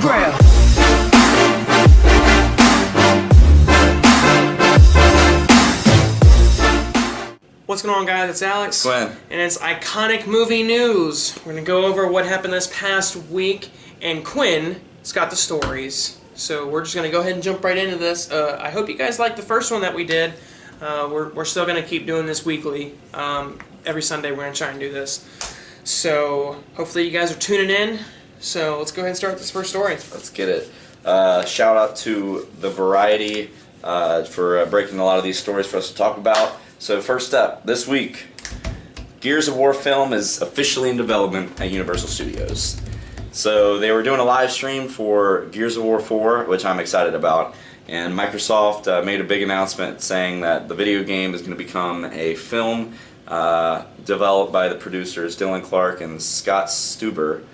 Grail. What's going on, guys? It's Alex. It's Glenn. And it's iconic movie news. We're going to go over what happened this past week, and Quinn's got the stories. So we're just going to go ahead and jump right into this. I hope you guys liked the first one that we did. We're still going to keep doing this weekly. Every Sunday we're going to try and do this. So hopefully you guys are tuning in. So let's go ahead and start this first story. Let's get it. Shout out to the Variety for breaking a lot of these stories for us to talk about. So first up, this week, Gears of War film is officially in development at Universal Studios. So they were doing a live stream for Gears of War 4, which I'm excited about. And Microsoft made a big announcement saying that the video game is going to become a film developed by the producers Dylan Clark and Scott Stuber.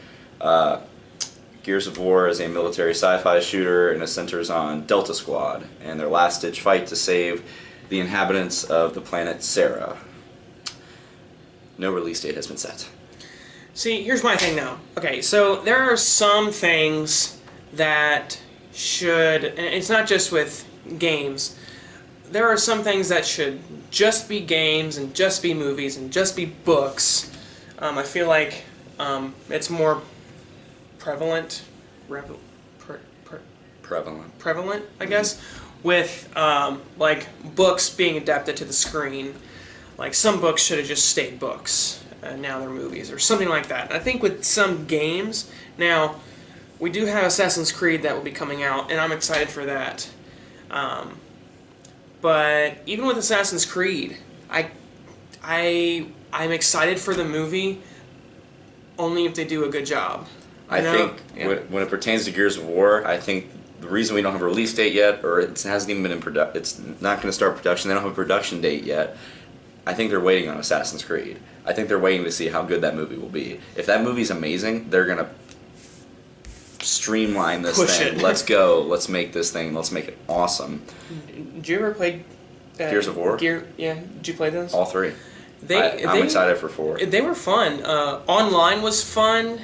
Gears of War is a military sci-fi shooter and it centers on Delta Squad and their last-ditch fight to save the inhabitants of the planet Sarah. No release date has been set. See, here's my thing now. Okay, so there are some things that should, and it's not just with games, there are some things that should just be games and just be movies and just be books. I feel like it's more prevalent, I guess, with like books being adapted to the screen. Like some books should have just stayed books, and now they're movies or something like that. I think with some games, now we do have Assassin's Creed that will be coming out, and I'm excited for that. But even with Assassin's Creed, I'm excited for the movie only if they do a good job. I think when it pertains to Gears of War, I think the reason we don't have a release date yet, or it hasn't even been in production, it's not going to start production, they don't have a production date yet, I think they're waiting on Assassin's Creed. I think they're waiting to see how good that movie will be. If that movie's amazing, they're going to streamline this thing. Let's go. Let's make this thing. Let's make it awesome. Did you ever play Gears of War? Yeah. Did you play those? All three. I'm excited for 4. They were fun. Online was fun.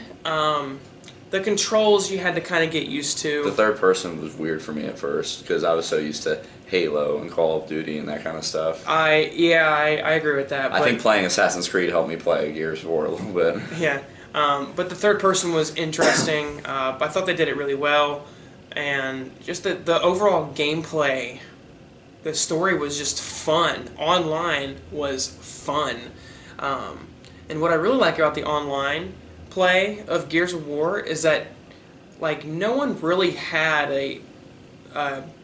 The controls you had to kind of get used to. The third person was weird for me at first because I was so used to Halo and Call of Duty and that kind of stuff. I agree with that. I think playing Assassin's Creed helped me play Gears of War a little bit. Yeah. But the third person was interesting. I thought they did it really well. And just the overall gameplay, the story was just fun. Online was fun. And what I really like about the online play of Gears of War is that like no one really had a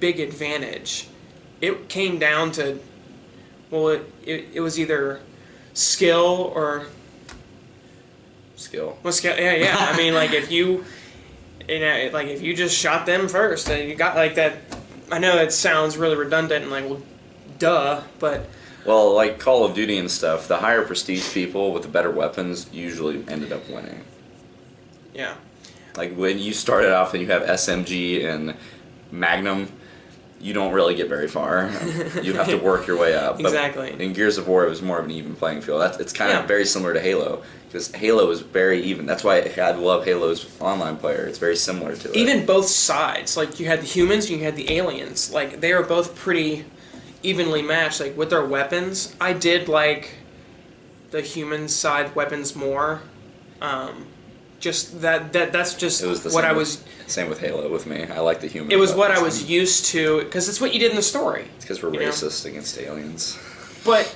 big advantage. It came down to, well, it was either skill or skill. Well, skill, yeah. I mean, like if you just shot them first, and you got like that. I know it sounds really redundant and like, well, duh, but. Well, like Call of Duty and stuff, the higher prestige people with the better weapons usually ended up winning. Yeah. Like when you started off and you have SMG and Magnum, you don't really get very far. You have to work your way up. Exactly. But in Gears of War, it was more of an even playing field. It's kind of very similar to Halo, because Halo is very even. That's why I love Halo's online player. It's very similar to it. Even both sides. Like you had the humans and you had the aliens. Like they were both pretty evenly matched. Like with their weapons, I did like the human side weapons more. Just that's just what I was. Same with Halo with me. I like the human. It was what I was used to because it's what you did in the story. It's because we're racist against aliens. But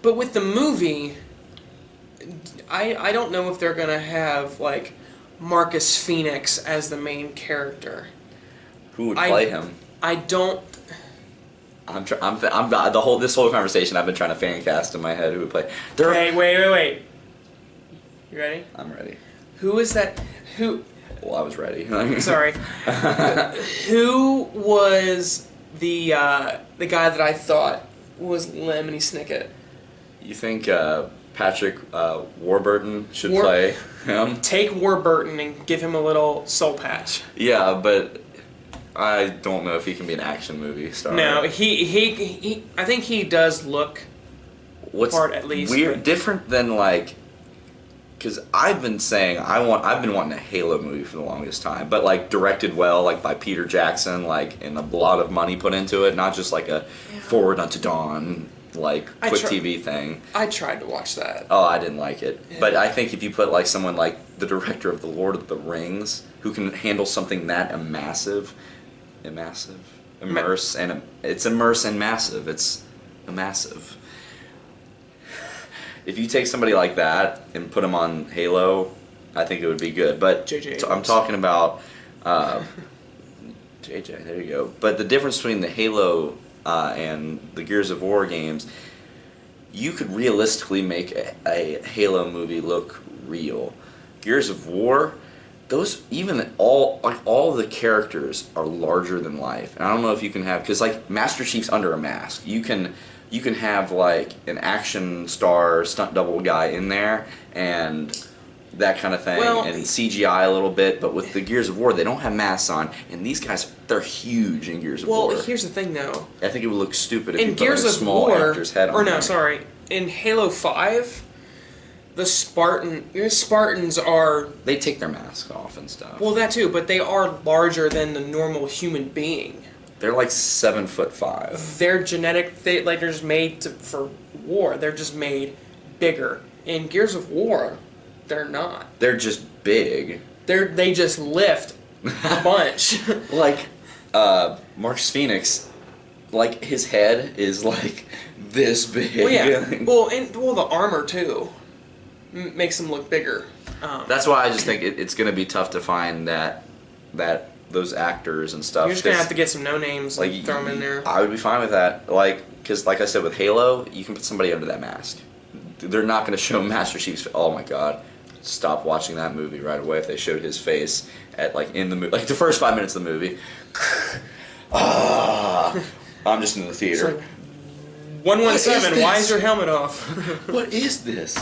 with the movie, I don't know if they're gonna have like Marcus Phoenix as the main character. Who would play him? I don't. This whole conversation I've been trying to fan cast in my head who would play. Okay, wait. You ready? I'm ready. Who is that? Who? Well, I was ready. Sorry. Who was the guy that I thought was Lemony Snicket? You think Patrick Warburton should play him? Take Warburton and give him a little soul patch. Yeah, but I don't know if he can be an action movie star. No, he I think he does look What's part at least. Weird, different than like because I've been saying I've been wanting a Halo movie for the longest time, but like directed well, like by Peter Jackson, like and a lot of money put into it, not just like a Forward Unto Dawn like quick TV thing. I tried to watch that. Oh, I didn't like it, but I think if you put like someone like the director of the Lord of the Rings, who can handle something that immerse and massive, it's a massive. If you take somebody like that and put them on Halo, I think it would be good. But I'm talking about JJ. There you go. But the difference between the Halo and the Gears of War games, you could realistically make a Halo movie look real. Gears of War, those all the characters are larger than life, and I don't know if you can have, because like Master Chief's under a mask. You can have like an action star stunt double guy in there and that kind of thing, and CGI a little bit. But with the Gears of War, they don't have masks on, and these guys, they're huge in Gears of War. Well, here's the thing, though. I think it would look stupid if in you Gears put like a small actor's head on. Or no, sorry, in Halo 5, the Spartans are. They take their masks off and stuff. Well, that too, but they are larger than the normal human being. They're like 7'5". They're genetic. They're just made for war. They're just made bigger. In Gears of War, they're not. They're just big. They just lift a bunch. Like Marcus Phoenix, like his head is like this big. Well, yeah. Well, the armor too makes them look bigger. That's why I just think it's going to be tough to find that those actors and stuff. You're just gonna have to get some no names, like throw them in there. I would be fine with that, because like I said, with Halo, you can put somebody under that mask. They're not gonna show Master Chief's. Oh my God, stop watching that movie right away if they showed his face at in the movie, like the first 5 minutes of the movie. I'm just in the theater. Like, 117. Why is your helmet off? What is this?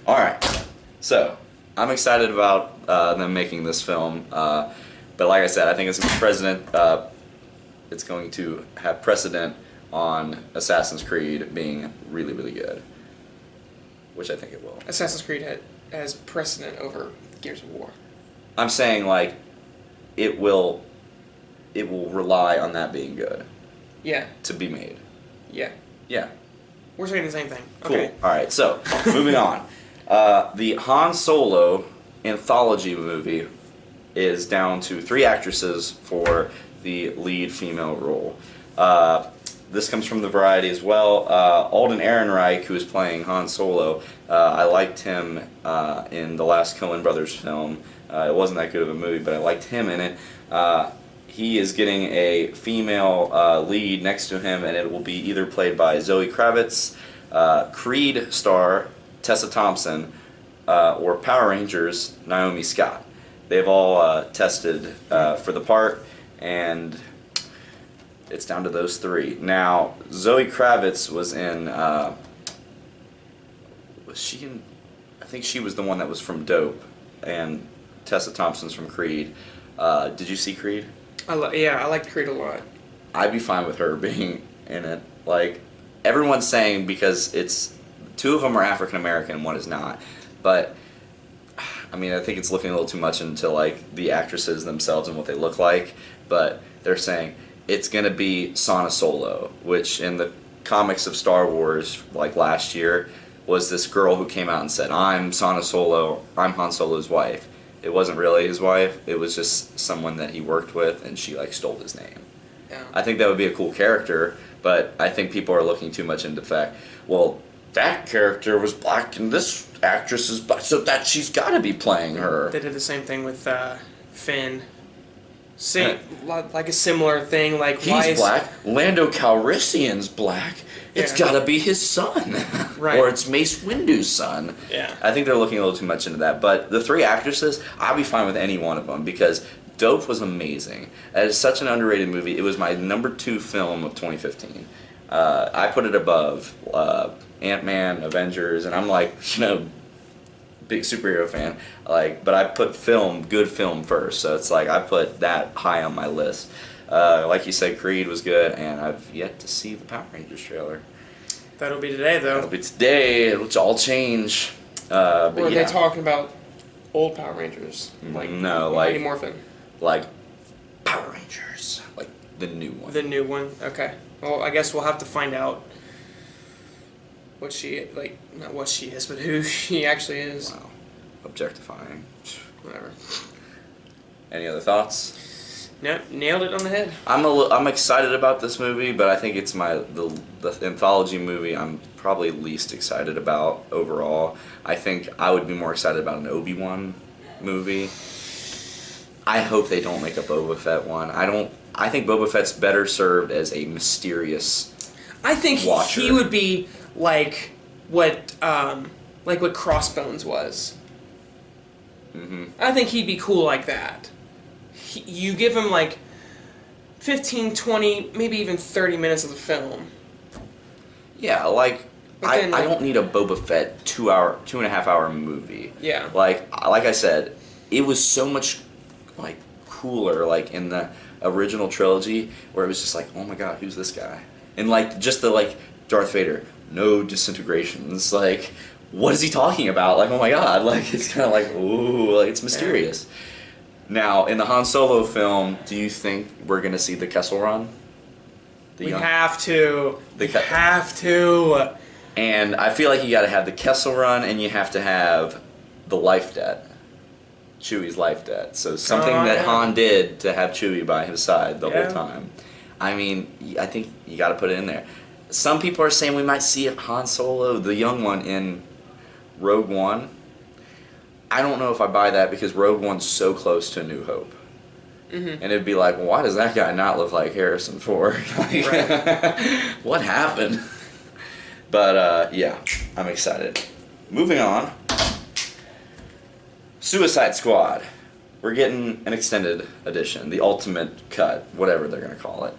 All right, so I'm excited about them making this film. But like I said, I think it's going to have precedent on Assassin's Creed being really, really good, which I think it will. Assassin's Creed has precedent over Gears of War. I'm saying it will rely on that being good. Yeah. To be made. Yeah. Yeah. We're saying the same thing. Cool. Okay. All right. So moving on, the Han Solo anthology movie is down to 3 actresses for the lead female role. This comes from the Variety as well. Alden Ehrenreich, who is playing Han Solo, I liked him in the last Coen Brothers film. It wasn't that good of a movie, but I liked him in it. He is getting a female lead next to him, and it will be either played by Zoe Kravitz, Creed star Tessa Thompson, or Power Rangers Naomi Scott. They've all tested for the part, and it's down to those 3. Now, Zoe Kravitz was in. Was she in? I think she was the one that was from Dope, and Tessa Thompson's from Creed. Did you see Creed? I liked Creed a lot. I'd be fine with her being in it. Like, everyone's saying, because it's 2 of them are African American, one is not, but. I mean, I think it's looking a little too much into the actresses themselves and what they look like, but they're saying it's going to be Sana Solo, which in the comics of Star Wars, last year, was this girl who came out and said, I'm Sana Solo, I'm Han Solo's wife. It wasn't really his wife, it was just someone that he worked with, and she stole his name. Yeah. I think that would be a cool character, but I think people are looking too much into the fact, well, that character was black and this actress is black, so that she's got to be playing her. They did the same thing with Finn. Like a similar thing. He's black. Lando Calrissian's black. It's got to be his son, right? Or it's Mace Windu's son. Yeah. I think they're looking a little too much into that. But the 3 actresses, I'll be fine with any one of them because Dope was amazing. It is such an underrated movie. It was my number 2 film of 2015. I put it above Ant-Man, Avengers, and I'm big superhero fan. But I put good film first, so it's I put that high on my list. Like you said, Creed was good, and I've yet to see the Power Rangers trailer. That'll be today, though. That'll be today. It'll all change. But Or are yeah. they talking about old Power Rangers? No, like Mighty Morphin. like Power Rangers, like the new one. The new one. Okay. Well, I guess we'll have to find out what she not what she is, but who she actually is. Wow, objectifying. Whatever. Any other thoughts? No, nailed it on the head. I'm excited about this movie, but I think it's the anthology movie I'm probably least excited about overall. I think I would be more excited about an Obi-Wan movie. I hope they don't make a Boba Fett one. I think Boba Fett's better served as a mysterious I think watcher. he would be like what Crossbones was. Mm-hmm. I think he'd be cool like that. You give him like 15, 20, maybe even 30 minutes of the film. Yeah, like I then, don't need a Boba Fett 2.5 hour movie. Yeah. Like I said, it was so much like cooler like in the original trilogy where it was just like, oh my god, who's this guy? And like just the like Darth Vader, no disintegrations. Like, what is he talking about? Like, oh my god, like it's kind of like ooh, like it's mysterious. Yeah. Now, in the Han Solo film, do you think we're gonna see the Kessel Run? We have to. We have to. And I feel like you got to have the Kessel Run, and you have to have the life debt, Chewie's life debt. So something that Han did to have Chewie by his side the whole time. I mean, I think you got to put it in there. Some people are saying we might see Han Solo, the young one, in Rogue One. I don't know if I buy that because Rogue One's so close to A New Hope. Mm-hmm. And it'd be like, why does that guy not look like Harrison Ford? What happened? But yeah, I'm excited. Moving on. Suicide Squad. We're getting an extended edition, the ultimate cut, whatever they're going to call it.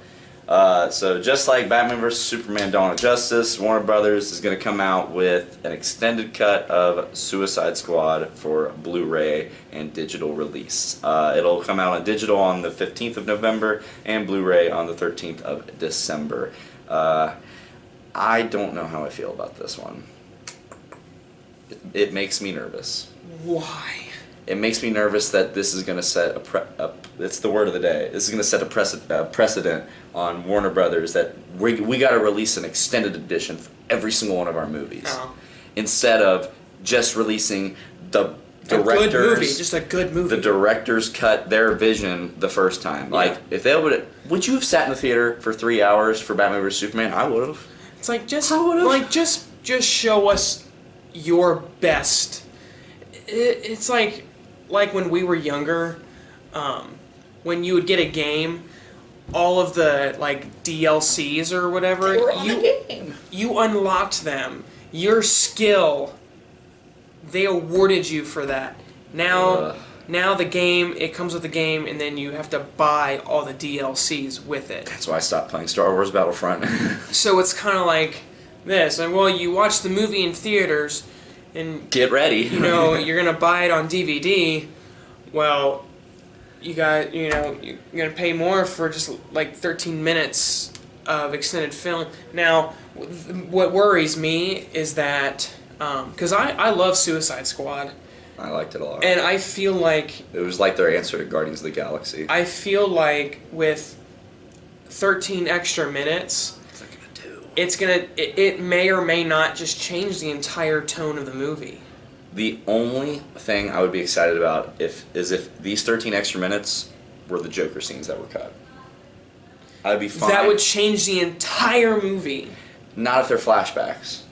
So just like Batman vs. Superman Dawn of Justice, Warner Brothers is going to come out with an extended cut of Suicide Squad for Blu-ray and digital release. It'll come out on digital on the 15th of November and Blu-ray on the 13th of December. I don't know how I feel about this one. It makes me nervous. Why? It makes me nervous that this is going to set it's the word of the day. This is going to set a precedent on Warner Brothers that we got to release an extended edition for every single one of our movies. Instead of just releasing the directors, a good movie, just a good movie. The directors cut their vision the first time. Yeah. Like if they would you have sat in the theater for 3 hours for Batman vs Superman? I would have. It's like just show us your best. It's like when we were younger, when you would get a game, all of the like DLCs or whatever, you unlocked them. Your skill, they awarded you for that. Now the game, it comes with the game, and then you have to buy all the DLCs with it. That's why I stopped playing Star Wars Battlefront. So it's kind of like this. And well, you watch the movie in theaters, and get ready. You know, you're gonna buy it on DVD. Well, you're gonna pay more for just like 13 minutes of extended film. Now, what worries me is that because I love Suicide Squad. I liked it a lot. And I feel like it was like their answer to Guardians of the Galaxy. I feel like with 13 extra minutes, it may or may not just change the entire tone of the movie. The only thing I would be excited about if these 13 extra minutes were the Joker scenes that were cut. I'd be fine. That would change the entire movie. Not if they're flashbacks.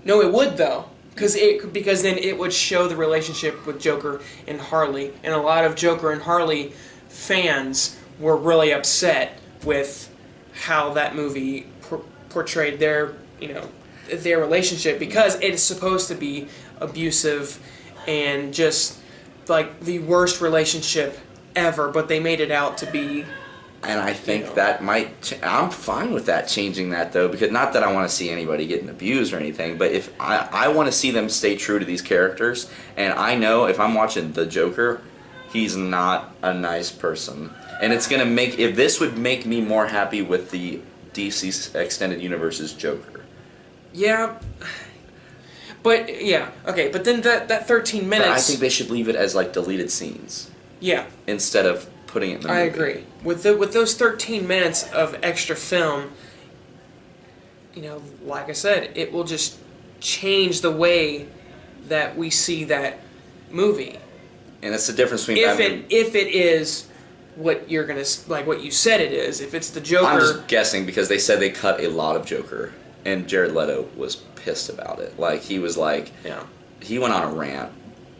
No, it would though. Because then it would show the relationship with Joker and Harley, and a lot of Joker and Harley fans were really upset with how that movie portrayed their relationship, because it is supposed to be abusive and just like the worst relationship ever, but they made it out to be. And I think that might... I'm fine with that, changing that, though, because not that I want to see anybody getting abused or anything, but if I want to see them stay true to these characters, and I know if I'm watching the Joker, he's not a nice person. And it's going to make... If this would make me more happy with the DC Extended Universe's Joker. Yeah, But yeah, okay. But then that 13 minutes. But I think they should leave it as like deleted scenes. Yeah. Instead of putting it in the movie. I agree. With those 13 minutes of extra film, you know, like I said, it will just change the way that we see that movie. And it's the difference between if it is what you're gonna like, what you said it is. If it's the Joker, I'm just guessing because they said they cut a lot of Joker, and Jared Leto was pissed about it. Like he was like, yeah, he went on a rant,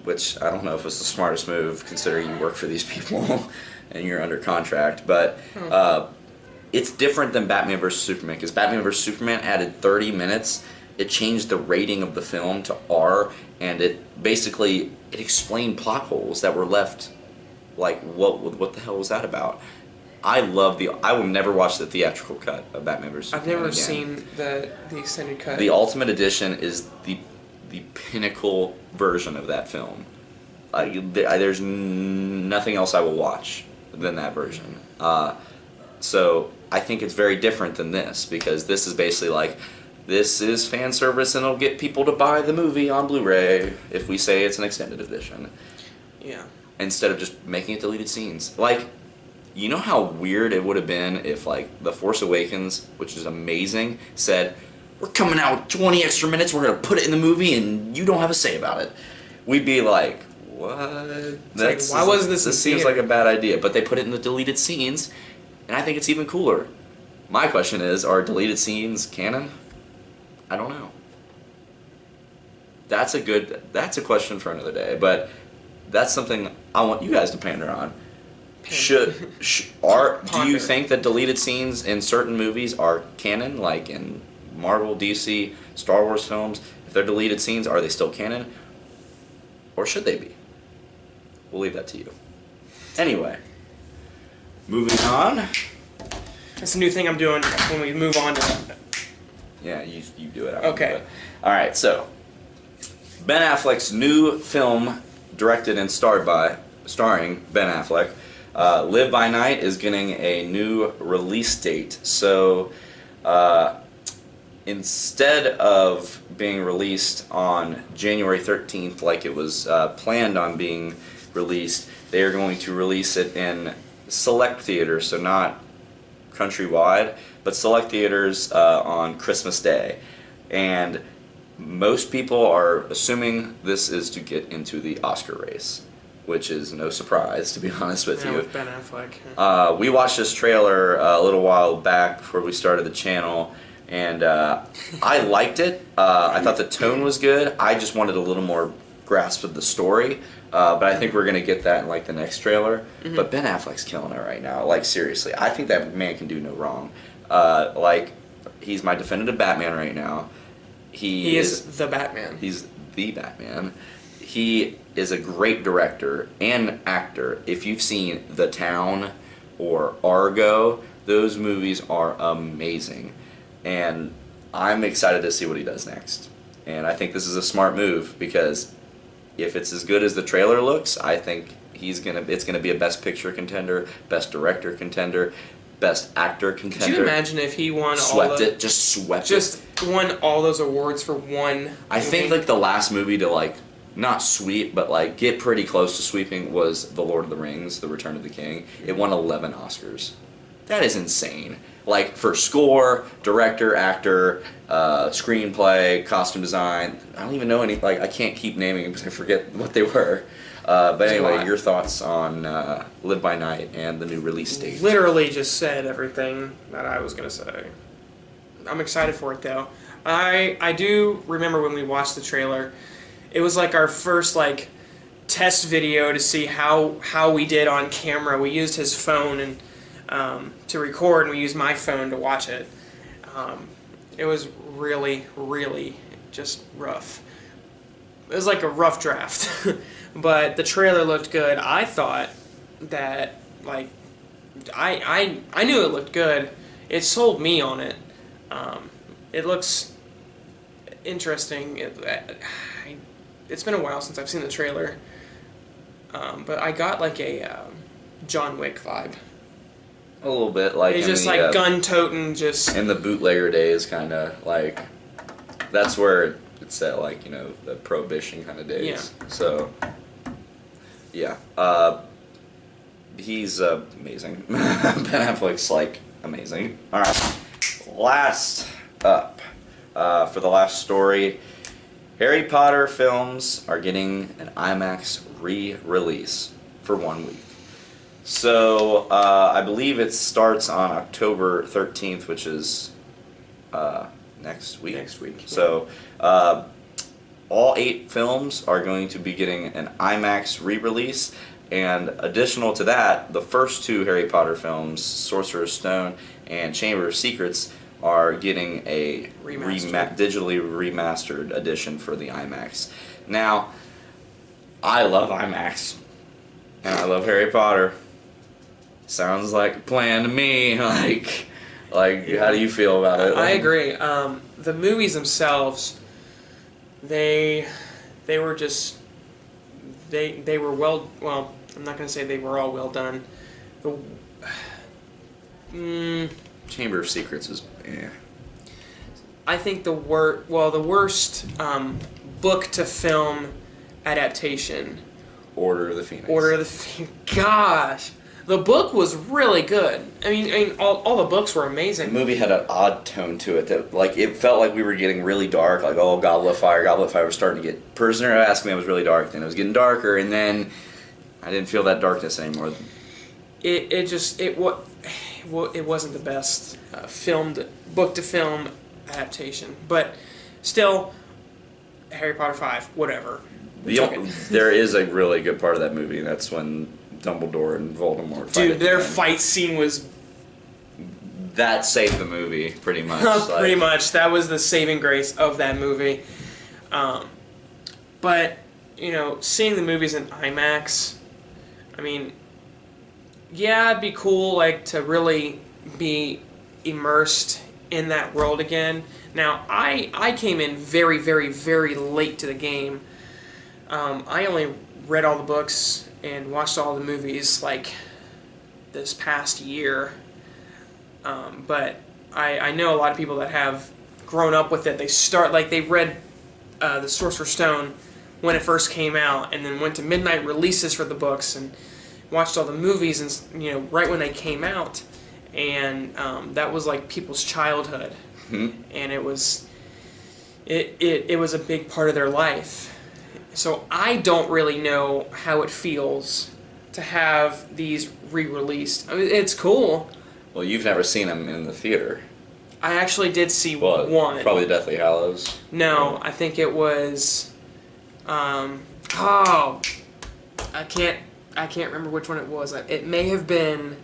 which I don't know if it was the smartest move considering you work for these people and you're under contract. But it's different than Batman vs Superman because Batman vs Superman added 30 minutes. It changed the rating of the film to R, and it explained plot holes that were left. Like what the hell was that about? I will never watch the theatrical cut of Batman vs Superman. I've never again. seen the extended cut. The Ultimate Edition is the pinnacle version of that film. There's nothing else I will watch than that version. So I think it's very different than this because this is basically like, this is fan service and it'll get people to buy the movie on Blu-ray if we say it's an extended edition. Yeah. Instead of just making it deleted scenes. Like, you know how weird it would have been if like The Force Awakens, which is amazing, said, we're coming out with 20 extra minutes, we're going to put it in the movie and you don't have a say about it. We'd be like, what? Like, why wasn't this seems like a bad idea, but they put it in the deleted scenes, and I think it's even cooler. My question is, are deleted scenes canon? I don't know. That's a question for another day, but that's something I want you guys to ponder on. Do you think that deleted scenes in certain movies are canon, like in Marvel, DC, Star Wars films? If they're deleted scenes, are they still canon? Or should they be? We'll leave that to you. Anyway, moving on. That's a new thing I'm doing when we move on to... Yeah, you do it. Okay. Alright, so Ben Affleck's new film, directed and starring Ben Affleck, Live by Night, is getting a new release date. So instead of being released on January 13th like it was planned on being released, they are going to release it in select theaters, so not countrywide, but select theaters on Christmas Day. And most people are assuming this is to get into the Oscar race, which is no surprise, to be honest with you. With Ben Affleck. We watched this trailer a little while back before we started the channel, and I liked it. I thought the tone was good. I just wanted a little more grasp of the story, but I think we're going to get that in like the next trailer. Mm-hmm. But Ben Affleck's killing it right now. Like, seriously, I think that man can do no wrong. Like, he's my definitive Batman right now. He is the Batman. He's the Batman. He is a great director and actor. If you've seen The Town or Argo, those movies are amazing. And I'm excited to see what he does next. And I think this is a smart move because if it's as good as the trailer looks, I think it's gonna be a Best Picture contender, Best Director contender, Best Actor contender. Could you imagine if he won just won all those awards for one I think like the last movie to like not sweep but like get pretty close to sweeping was The Lord of the Rings, The Return of the King. It won 11 Oscars. That is insane. Like for score, director, actor, screenplay, costume design. I don't even know any. Like I can't keep naming them because I forget what they were. But anyway, your thoughts on Live by Night and the new release date? Literally just said everything that I was gonna say. I'm excited for it though. I do remember when we watched the trailer. It was like our first like test video to see how we did on camera. We used his phone and to record, and we used my phone to watch it. It was really, really just rough. It was like a rough draft, but the trailer looked good. I thought that like I knew it looked good. It sold me on it. It looks interesting. It's been a while since I've seen the trailer, but I got like a John Wick vibe. A little bit, like he's just like gun-toting, just in the bootlegger days, kind of like that's where it's set like the Prohibition kind of days. Yeah. So yeah, he's amazing. Ben Affleck's like amazing. All right, last up for the last story. Harry Potter films are getting an IMAX re-release for 1 week. So I believe it starts on October 13th, which is next week. Next week. So all 8 films are going to be getting an IMAX re-release. And additional to that, the first 2 Harry Potter films, Sorcerer's Stone and Chamber of Secrets, are getting a digitally remastered edition for the IMAX. Now, I love IMAX, and I love Harry Potter. Sounds like a plan to me. Like, how do you feel about it? I agree. The movies themselves, they were just they were well. I'm not going to say they were all well done. Chamber of Secrets is. I think the worst book to film adaptation. Order of the Phoenix. Gosh, the book was really good. I mean, all the books were amazing. The movie had an odd tone to it that, like, it felt like we were getting really dark. Like, oh, Goblet of Fire was starting to get. Prisoner of Azkaban was really dark. Then it was getting darker, and then I didn't feel that darkness anymore. It wasn't the best filmed book to film adaptation, but still, Harry Potter 5, whatever. There is a really good part of that movie, and that's when Dumbledore and Voldemort fight. Dude, their fight scene was. That saved the movie, pretty much. Pretty much, that was the saving grace of that movie. But seeing the movies in IMAX, I mean, yeah, it'd be cool, like, to really be immersed in that world again. Now, I came in very, very, very late to the game. I only read all the books and watched all the movies, like, this past year. But I know a lot of people that have grown up with it. They read the Sorcerer's Stone when it first came out, and then went to midnight releases for the books and watched all the movies, and right when they came out, and that was like people's childhood, and it was a big part of their life. So I don't really know how it feels to have these re-released. I mean, it's cool. Well, you've never seen them in the theater. I actually did see one. Probably Deathly Hallows. No, I think it was. I can't remember which one it was. It may have been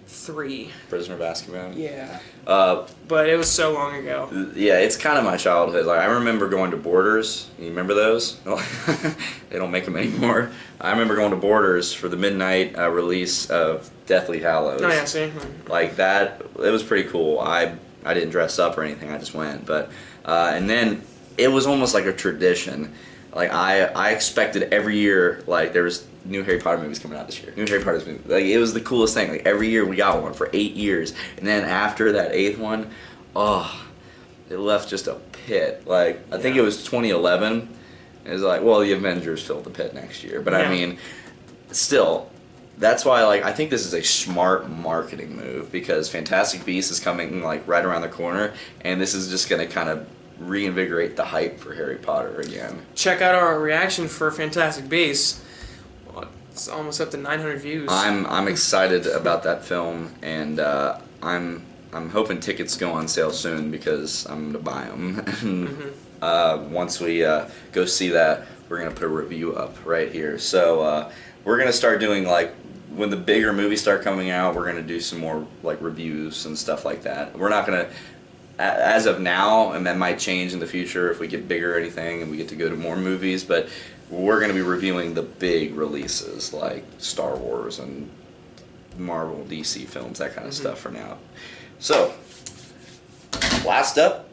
3. Prisoner of Azkaban. Yeah. But it was so long ago. Yeah, it's kind of my childhood. Like, I remember going to Borders. You remember those? They don't make them anymore. I remember going to Borders for the midnight release of Deathly Hallows. Oh yeah, see. Like that, it was pretty cool. I didn't dress up or anything. I just went. But and then it was almost like a tradition. Like, I expected every year, like, there was new Harry Potter movies coming out this year. New Harry Potter movies. Like, it was the coolest thing. Like, every year we got one for 8 years. And then after that 8th one, it left just a pit. Like, I think it was 2011. It was like, well, the Avengers filled the pit next year. But, I mean, still, that's why, like, I think this is a smart marketing move, because Fantastic Beasts is coming, like, right around the corner. And this is just going to kind of reinvigorate the hype for Harry Potter again. Check out our reaction for Fantastic Beasts. Well, it's almost up to 900 views. I'm excited about that film, and I'm hoping tickets go on sale soon, because I'm gonna buy them. Once we go see that, we're gonna put a review up right here. So we're gonna start doing, like, when the bigger movies start coming out, we're gonna do some more, like, reviews and stuff like that. We're not gonna. As of now, and that might change in the future if we get bigger or anything and we get to go to more movies, but we're going to be reviewing the big releases like Star Wars and Marvel, DC films, that kind of stuff for now. So, last up,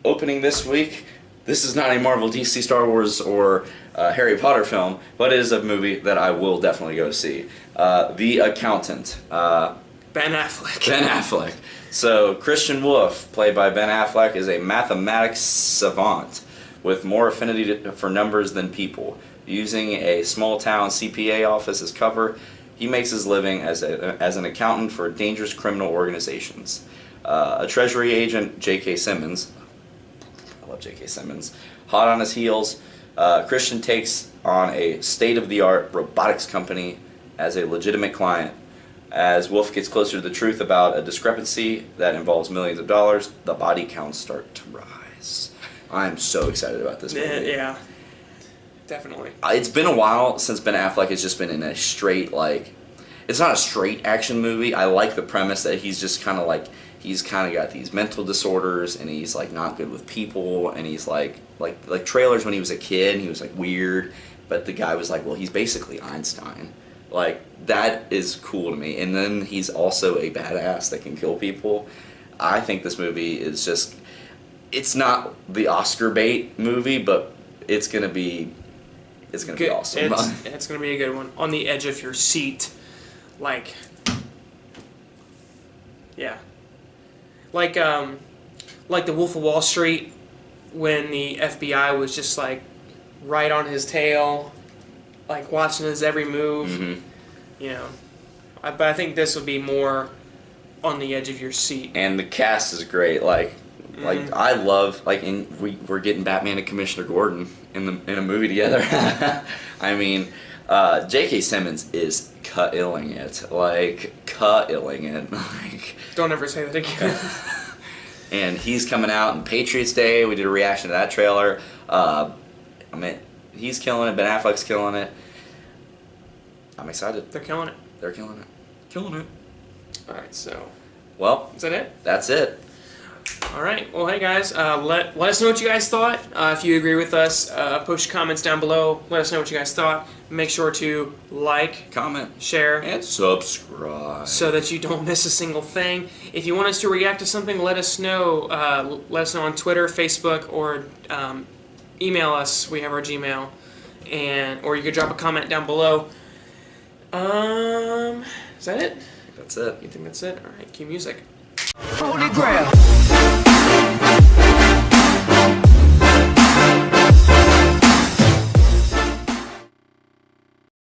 opening this week, this is not a Marvel, DC, Star Wars, or Harry Potter film, but it is a movie that I will definitely go see. The Accountant. Ben Affleck. Ben Affleck. So Christian Wolf, played by Ben Affleck, is a mathematics savant with more affinity for numbers than people. Using a small-town CPA office as cover, he makes his living as an accountant for dangerous criminal organizations. A Treasury agent, J.K. Simmons, I love J.K. Simmons, hot on his heels, Christian takes on a state-of-the-art robotics company as a legitimate client. As Wolf gets closer to the truth about a discrepancy that involves millions of dollars, the body counts start to rise. I'm so excited about this movie. Yeah, definitely. It's been a while since Ben Affleck has just been in a straight, like, it's not a straight action movie. I like the premise that he's just kind of like, he's kind of got these mental disorders, and he's like not good with people, and he's like trailers when he was a kid, and he was like weird, but the guy was like, well, he's basically Einstein. Like, that is cool to me. And then he's also a badass that can kill people. I think this movie is just, it's not the Oscar bait movie, but it's gonna be awesome. It's gonna be a good one. On the edge of your seat, like, yeah, like the Wolf of Wall Street, when the FBI was just like right on his tail, like watching his every move. Mm-hmm. You know, but I think this would be more on the edge of your seat. And the cast is great. Like I love, like, we're getting Batman and Commissioner Gordon in a movie together. I mean, J.K. Simmons is cut-illing it. Like, cut-illing it. Like, don't ever say that again. And he's coming out on Patriots Day. We did a reaction to that trailer. I mean, he's killing it. Ben Affleck's killing it. I'm excited. They're killing it. They're killing it. Killing it. All right, so. Well. Is that it? That's it. All right. Well, hey, guys. Let us know what you guys thought. If you agree with us, post your comments down below. Let us know what you guys thought. Make sure to like, comment, share, and subscribe so that you don't miss a single thing. If you want us to react to something, let us know. Let us know on Twitter, Facebook, or email us. We have our Gmail. Or you could drop a comment down below. Is that it? That's it. You think that's it? All right, cue music. Holy Grail.